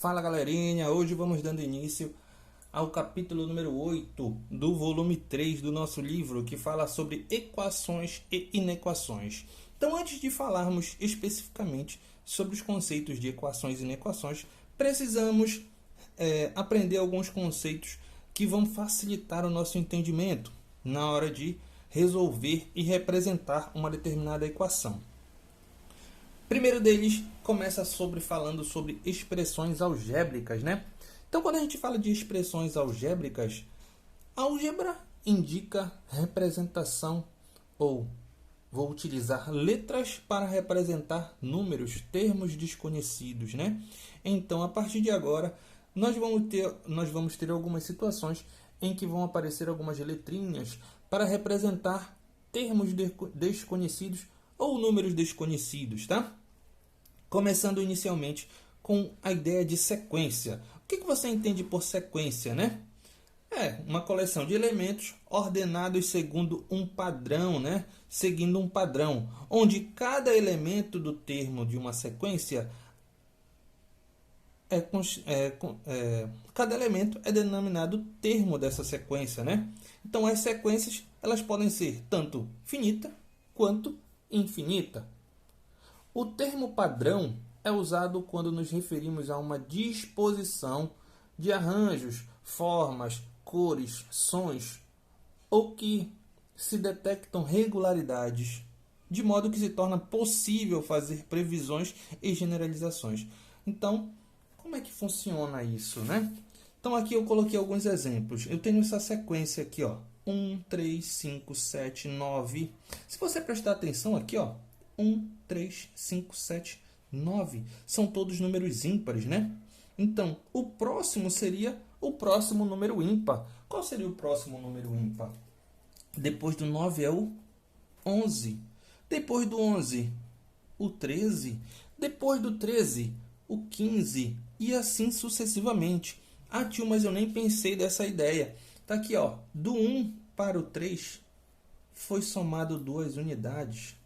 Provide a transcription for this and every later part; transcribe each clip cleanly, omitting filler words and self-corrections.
Fala galerinha, hoje vamos dando início ao capítulo número 8 do volume 3 do nosso livro, que fala sobre equações e inequações. Então, antes de falarmos especificamente sobre os conceitos de equações e inequações, precisamos aprender alguns conceitos que vão facilitar o nosso entendimento na hora de resolver e representar uma determinada equação. Primeiro deles começa falando sobre expressões algébricas, né? Então, quando a gente fala de expressões algébricas, álgebra indica representação, ou vou utilizar letras para representar números, termos desconhecidos, né? Então, a partir de agora, nós vamos ter algumas situações em que vão aparecer algumas letrinhas para representar termos desconhecidos ou números desconhecidos, tá? Começando inicialmente com a ideia de sequência. O que você entende por sequência, né? É uma coleção de elementos ordenados segundo um padrão, né? Seguindo um padrão, onde cada elemento do termo de uma sequência cada elemento é denominado termo dessa sequência, né? Então, as sequências elas podem ser tanto finita quanto infinita. O termo padrão é usado quando nos referimos a uma disposição de arranjos, formas, cores, sons, ou que se detectam regularidades, de modo que se torna possível fazer previsões e generalizações. Então, como é que funciona isso, né? Então, aqui eu coloquei alguns exemplos. Eu tenho essa sequência aqui, ó, 1, 3, 5, 7, 9. Se você prestar atenção aqui, ó, 1, 3, 5, 7, 9. São todos números ímpares, né? Então, o próximo seria o próximo número ímpar. Qual seria o próximo número ímpar? Depois do 9 é o 11. Depois do 11, o 13. Depois do 13, o 15. E assim sucessivamente. Ah, tio, mas eu nem pensei dessa ideia. Tá aqui, ó. Do 1 para o 3 foi somado 2 unidades.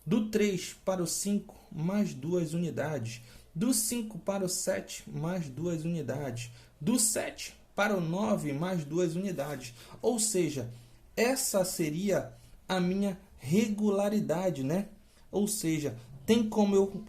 Do 3 para o 5, mais 2 unidades. Do 5 para o 7, mais 2 unidades. Do 7 para o 9, mais 2 unidades. Ou seja, essa seria a minha regularidade, né? Ou seja, tem como eu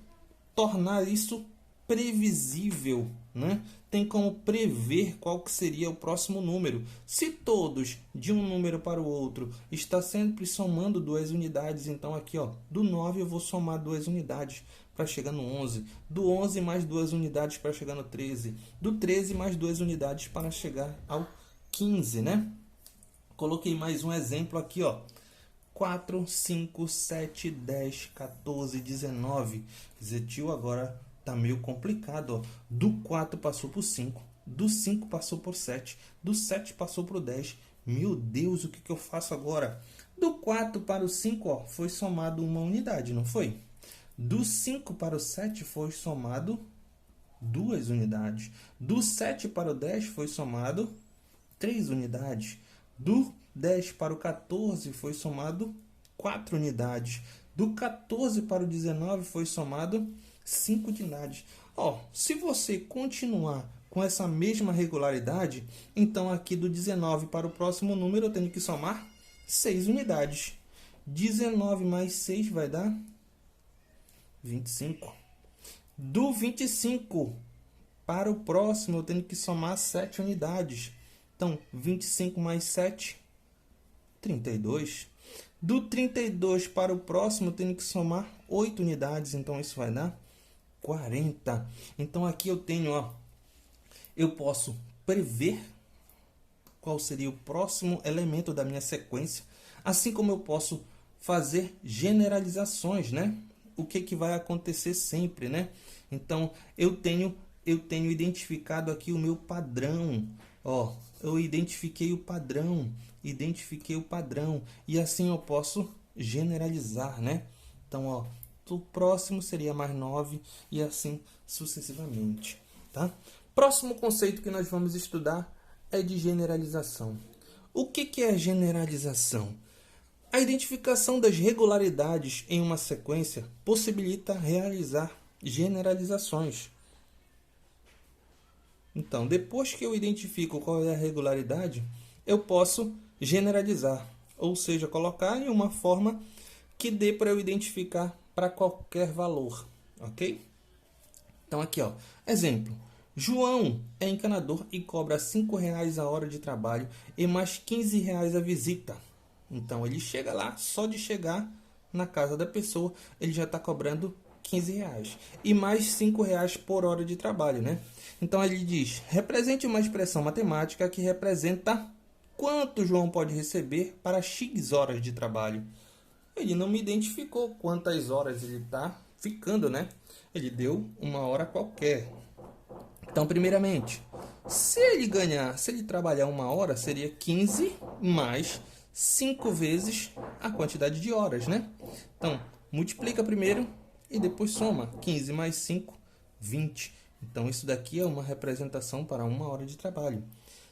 tornar isso previsível, né? Tem como prever qual que seria o próximo número. Se todos, de um número para o outro, está sempre somando 2 unidades, então aqui, ó, do 9 eu vou somar 2 unidades para chegar no 11. Do 11 mais 2 unidades para chegar no 13. Do 13 mais 2 unidades para chegar ao 15, né? Coloquei mais um exemplo aqui, ó. 4, 5, 7, 10, 14, 19. Zetil agora tá meio complicado, ó. Do 4 passou para o 5, do 5 passou para o 7, do 7 passou para o 10. Meu Deus, o que eu faço agora? Do 4 para o 5, ó, foi somado uma unidade, não foi? Do 5 para o 7 foi somado 2 unidades. Do 7 para o 10 foi somado 3 unidades. Do 10 para o 14 foi somado 4 unidades. Do 14 para o 19 foi somado 5 unidades. Ó, se você continuar com essa mesma regularidade, então aqui do 19 para o próximo número eu tenho que somar 6 unidades. 19 mais 6 vai dar 25. Do 25 para o próximo eu tenho que somar 7 unidades. Então, 25 mais 7, 32. Do 32 para o próximo eu tenho que somar 8 unidades. Então, isso vai dar 40. Então, aqui eu tenho, ó, eu posso prever qual seria o próximo elemento da minha sequência, assim como eu posso fazer generalizações, né? O que vai acontecer sempre, né? Então, eu tenho identificado aqui o meu padrão. Ó, eu identifiquei o padrão, e assim eu posso generalizar, né? Então, ó, o próximo seria mais 9 e assim sucessivamente, tá? Próximo conceito que nós vamos estudar é de generalização. O que é generalização? A identificação das regularidades em uma sequência possibilita realizar generalizações. Então, depois que eu identifico qual é a regularidade, eu posso generalizar, ou seja, colocar em uma forma que dê para eu identificar para qualquer valor, ok? Então aqui, ó, exemplo. João é encanador e cobra R$ 5 a hora de trabalho e mais R$ 15 a visita. Então ele chega lá, só de chegar na casa da pessoa, ele já está cobrando R$ 15 e mais R$ 5 por hora de trabalho, né? Então ele diz: represente uma expressão matemática que representa quanto João pode receber para X horas de trabalho. Ele não me identificou quantas horas ele está ficando, né? Ele deu uma hora qualquer. Então, primeiramente, se ele trabalhar uma hora, seria 15 mais 5 vezes a quantidade de horas, né? Então, multiplica primeiro e depois soma. 15 mais 5, 20. Então, isso daqui é uma representação para uma hora de trabalho.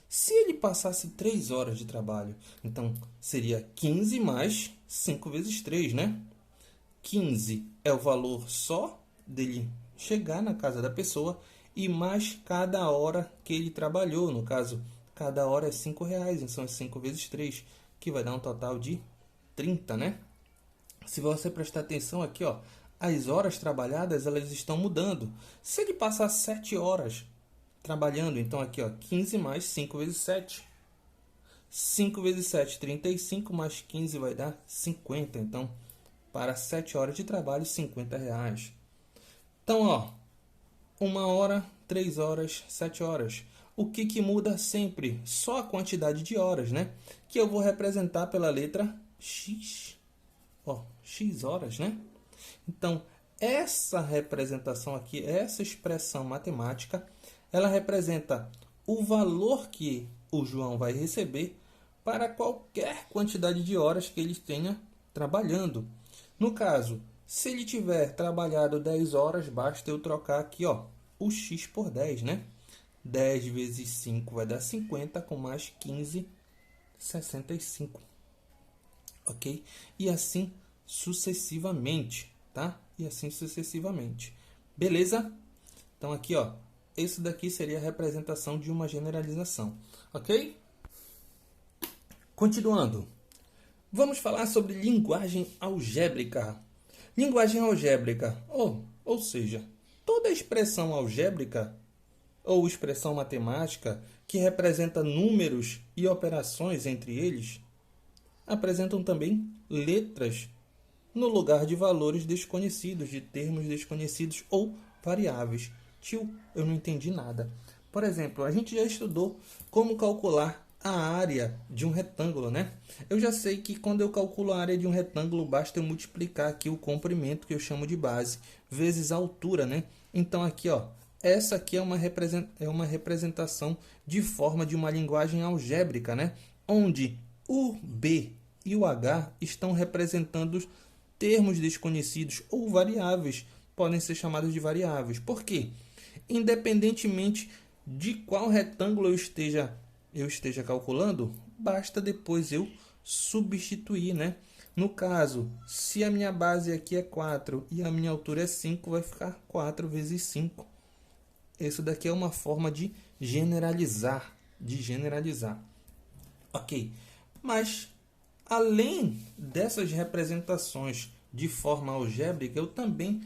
Se ele passasse 3 horas de trabalho, então seria 15 mais 5 vezes 3, né? 15 é o valor só dele chegar na casa da pessoa e mais cada hora que ele trabalhou. No caso, cada hora é R$ 5, então é 5 vezes 3, que vai dar um total de 30, né? Se você prestar atenção aqui, ó, as horas trabalhadas elas estão mudando. Se ele passar 7 horas trabalhando, então aqui, ó, 15 mais 5 vezes 7. 5 vezes 7, 35, mais 15 vai dar 50. Então, para 7 horas de trabalho, R$ 50. Então, ó, 1 hora, 3 horas, 7 horas. O que muda sempre? Só a quantidade de horas, né? Que eu vou representar pela letra X. Ó, X horas, né? Então, essa representação aqui, essa expressão matemática, ela representa o valor que o João vai receber para qualquer quantidade de horas que ele tenha trabalhando. No caso, se ele tiver trabalhado 10 horas, basta eu trocar aqui, ó, o x por 10, né? 10 vezes 5 vai dar 50, com mais 15, 65. Ok? E assim sucessivamente, tá? E assim sucessivamente. Beleza? Então aqui, ó, esse daqui seria a representação de uma generalização, ok? Continuando, vamos falar sobre linguagem algébrica. Linguagem algébrica, ou seja, toda expressão algébrica ou expressão matemática que representa números e operações entre eles, apresentam também letras no lugar de valores desconhecidos, de termos desconhecidos ou variáveis. Tio, eu não entendi nada. Por exemplo, a gente já estudou como calcular a área de um retângulo, né? Eu já sei que quando eu calculo a área de um retângulo, basta eu multiplicar aqui o comprimento, que eu chamo de base, vezes a altura, né? Então aqui, ó, essa aqui é uma representação de forma de uma linguagem algébrica, né? Onde o B e o H estão representando termos desconhecidos ou variáveis, podem ser chamados de variáveis. Por quê? Independentemente de qual retângulo eu esteja calculando, basta depois eu substituir, né? No caso, se a minha base aqui é 4 e a minha altura é 5, vai ficar 4 vezes 5. Isso daqui é uma forma de generalizar, Ok? Mas, além dessas representações de forma algébrica, eu também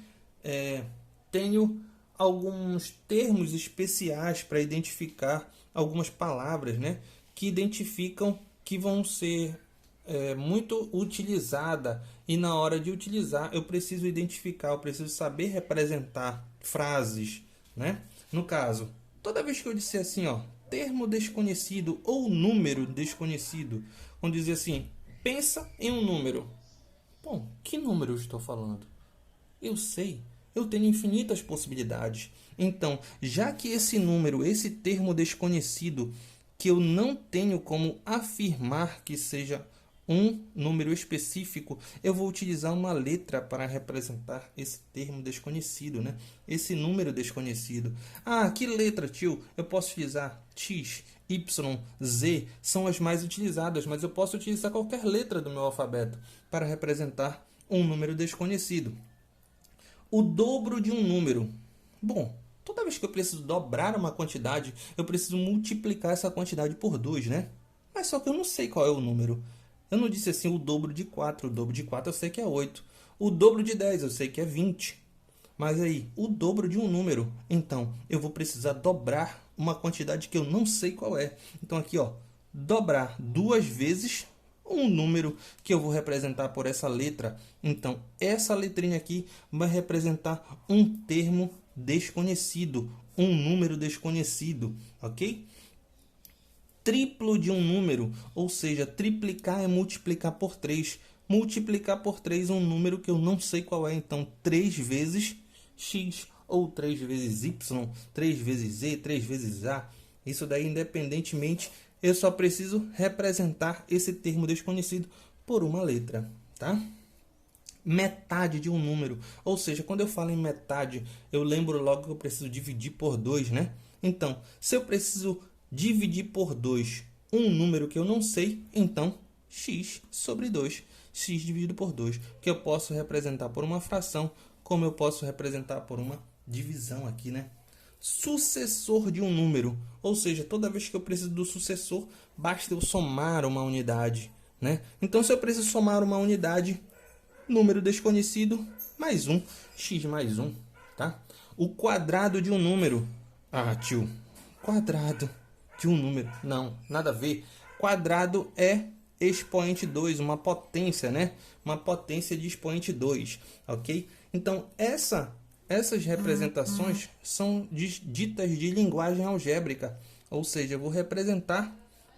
tenho alguns termos especiais para identificar algumas palavras, né, que identificam que vão ser muito utilizada, e na hora de utilizar eu preciso identificar, eu preciso saber representar frases, né? No caso, toda vez que eu disser assim, ó, termo desconhecido ou número desconhecido, vamos dizer assim, pensa em um número. Bom, que número eu estou falando? Eu sei, eu tenho infinitas possibilidades. Então, já que esse número, esse termo desconhecido, que eu não tenho como afirmar que seja um número específico, eu vou utilizar uma letra para representar esse termo desconhecido, né? Esse número desconhecido. Ah, que letra, tio? Eu posso utilizar X, Y, Z, são as mais utilizadas, mas eu posso utilizar qualquer letra do meu alfabeto para representar um número desconhecido. O dobro de um número. Bom, toda vez que eu preciso dobrar uma quantidade, eu preciso multiplicar essa quantidade por 2, né? Mas só que eu não sei qual é o número. Eu não disse assim o dobro de 4. O dobro de 4 eu sei que é 8. O dobro de 10 eu sei que é 20. Mas aí, o dobro de um número, então eu vou precisar dobrar uma quantidade que eu não sei qual é. Então aqui, ó, dobrar 2 vezes um número que eu vou representar por essa letra. Então, essa letrinha aqui vai representar um termo desconhecido, um número desconhecido, ok? Triplo de um número, ou seja, triplicar é multiplicar por 3. Multiplicar por 3 um número que eu não sei qual é. Então, 3 vezes x, ou 3 vezes y, 3 vezes z, 3 vezes a. Isso daí, independentemente, eu só preciso representar esse termo desconhecido por uma letra, tá? Metade de um número, ou seja, quando eu falo em metade, eu lembro logo que eu preciso dividir por 2, né? Então, se eu preciso dividir por 2 um número que eu não sei, então x sobre 2, x dividido por 2, que eu posso representar por uma fração, como eu posso representar por uma divisão aqui, né? Sucessor de um número, ou seja, toda vez que eu preciso do sucessor, basta eu somar uma unidade, né? Então, se eu preciso somar uma unidade, número desconhecido, mais 1, x mais 1, tá? O quadrado de um número. Ah, tio, quadrado de um número. Não, nada a ver. Quadrado é expoente 2, uma potência, né? Uma potência de expoente 2, ok? Então, essas representações são ditas de linguagem algébrica, ou seja, eu vou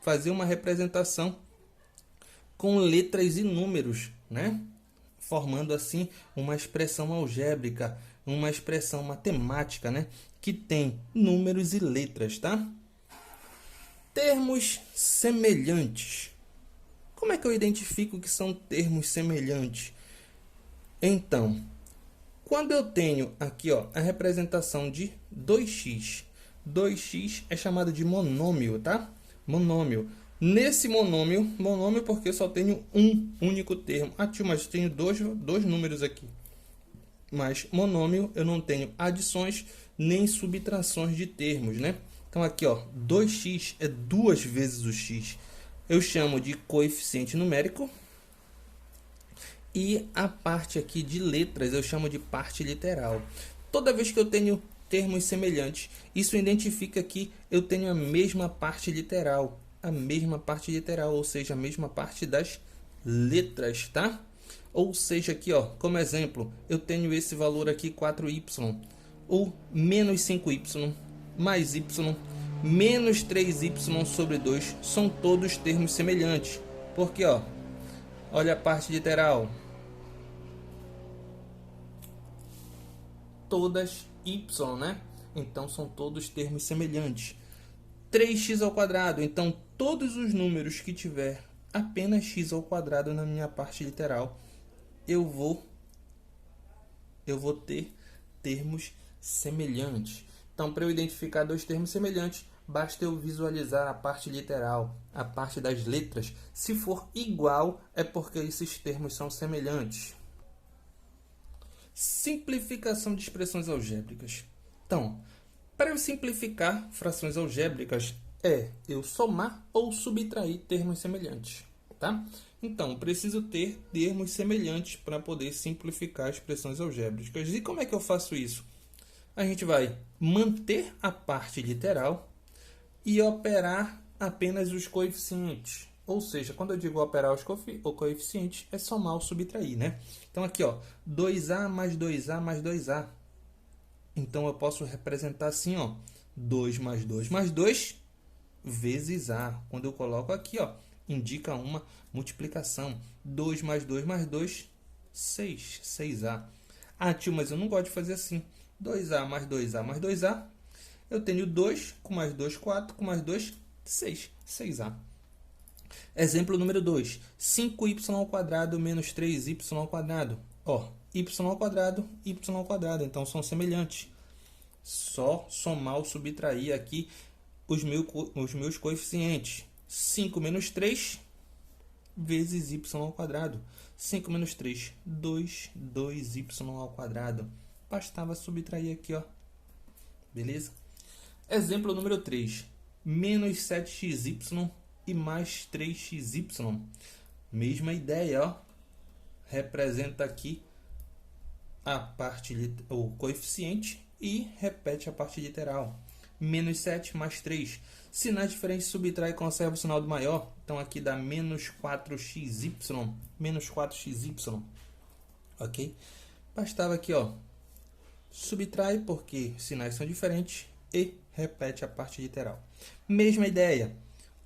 fazer uma representação com letras e números, né? Formando assim uma expressão algébrica, uma expressão matemática, né? Que tem números e letras, tá? Termos semelhantes. Como é que eu identifico que são termos semelhantes? Então, quando eu tenho aqui, ó, a representação de 2x, 2x é chamado de monômio, tá? Monômio. Nesse monômio porque eu só tenho um único termo. Ah, tio, mas tenho dois números aqui. Mas monômio eu não tenho adições nem subtrações de termos, né? Então aqui, ó, 2x é 2 vezes o x. Eu chamo de coeficiente numérico. E a parte aqui de letras eu chamo de parte literal. Toda vez que eu tenho termos semelhantes, isso identifica que eu tenho a mesma parte literal. A mesma parte literal, ou seja, a mesma parte das letras, tá? Ou seja, aqui, ó, como exemplo, eu tenho esse valor aqui, 4y. O menos 5y mais y menos 3y sobre 2 são todos termos semelhantes. Porque, ó, olha a parte literal. Todas y, né? Então, são todos termos semelhantes. 3x ao quadrado. Então, todos os números que tiver apenas x ao quadrado na minha parte literal, eu vou ter termos semelhantes. Então, para eu identificar dois termos semelhantes, basta eu visualizar a parte literal, a parte das letras. Se for igual, é porque esses termos são semelhantes. Simplificação de expressões algébricas. Então, para eu simplificar frações algébricas, é eu somar ou subtrair termos semelhantes, tá? Então, preciso ter termos semelhantes para poder simplificar expressões algébricas. E como é que eu faço isso? A gente vai manter a parte literal e operar apenas os coeficientes. Ou seja, quando eu digo operar o coeficiente, é somar ou subtrair, né? Então, aqui, ó, 2a mais 2a mais 2a. Então, eu posso representar assim, ó, 2 mais 2 mais 2 vezes a. Quando eu coloco aqui, ó, indica uma multiplicação. 2 mais 2 mais 2, 6. 6a. Ah, tio, mas eu não gosto de fazer assim. 2a mais 2a mais 2a. Eu tenho 2, com mais 2, 4, com mais 2, 6. 6a. Exemplo número 2. 5y ao quadrado menos 3y ao quadrado. Ó, y ao quadrado, y ao quadrado. Então, são semelhantes. Só somar ou subtrair aqui os meus coeficientes. 5 menos 3 vezes y ao quadrado. 5 menos 3, 2, 2y ao quadrado. Bastava subtrair aqui, ó. Beleza? Exemplo número 3. Menos 7xy e mais 3xy. Mesma ideia, ó. Representa aqui a parte, o coeficiente e repete a parte literal. Menos 7 mais 3. Sinais diferentes, subtrai e conserva o sinal do maior. Então aqui dá menos 4xy. Menos 4xy. Ok? Bastava aqui, ó. Subtrai porque sinais são diferentes e repete a parte literal. Mesma ideia.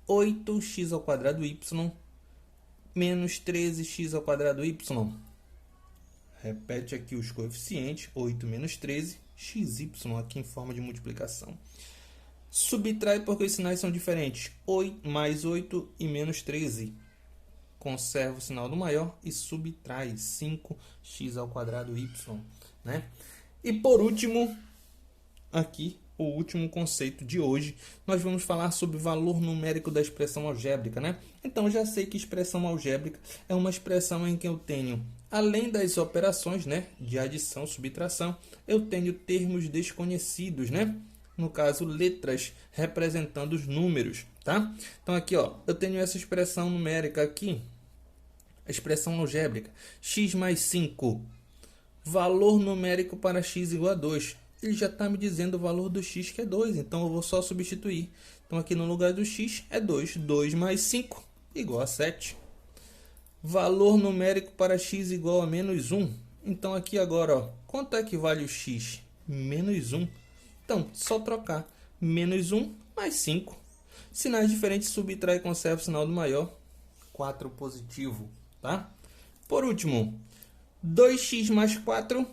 8x² menos 13x²y. Repete aqui os coeficientes. 8 menos 13, xy aqui em forma de multiplicação. Subtrai porque os sinais são diferentes. 8, mais 8 e menos 13. Conserva o sinal do maior e subtrai 5x²y. Né? E por último, aqui, o último conceito de hoje, nós vamos falar sobre o valor numérico da expressão algébrica, né? Então, já sei que expressão algébrica é uma expressão em que eu tenho, além das operações, né, de adição, subtração, eu tenho termos desconhecidos, né? No caso, letras representando os números, tá? Então, aqui, ó, eu tenho essa expressão numérica aqui, a expressão algébrica, x mais 5, valor numérico para x igual a 2. Ele já está me dizendo o valor do x, que é 2. Então, eu vou só substituir. Então, aqui no lugar do x é 2. 2 mais 5 igual a 7. Valor numérico para x igual a menos 1. Então, aqui agora, ó, quanto é que vale o x? Menos 1. Então, só trocar. Menos 1 mais 5. Sinais diferentes, subtrai e conserva o sinal do maior. 4 positivo. Tá? Por último, 2x mais 4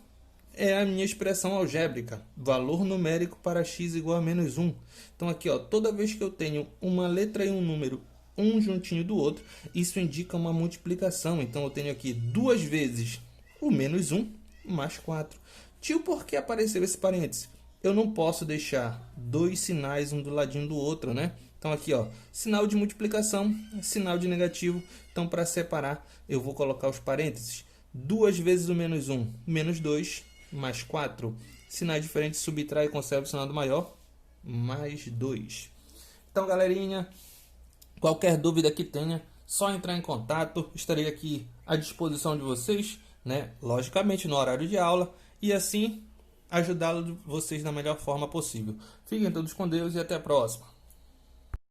é a minha expressão algébrica, valor numérico para x igual a menos 1. Então, aqui, ó, toda vez que eu tenho uma letra e um número, um juntinho do outro, isso indica uma multiplicação. Então, eu tenho aqui 2 vezes o menos 1 mais 4. Tio, por que apareceu esse parêntese? Eu não posso deixar dois sinais um do ladinho do outro, né? Então, aqui, ó, sinal de multiplicação, sinal de negativo. Então, para separar, eu vou colocar os parênteses. 2 vezes o menos 1, menos 2, mais 4. Sinais diferentes, subtrai e conserva o sinal do maior, mais 2. Então, galerinha, qualquer dúvida que tenha, só entrar em contato. Estarei aqui à disposição de vocês, né? Logicamente, no horário de aula. E assim, ajudá-los vocês da melhor forma possível. Fiquem todos com Deus e até a próxima.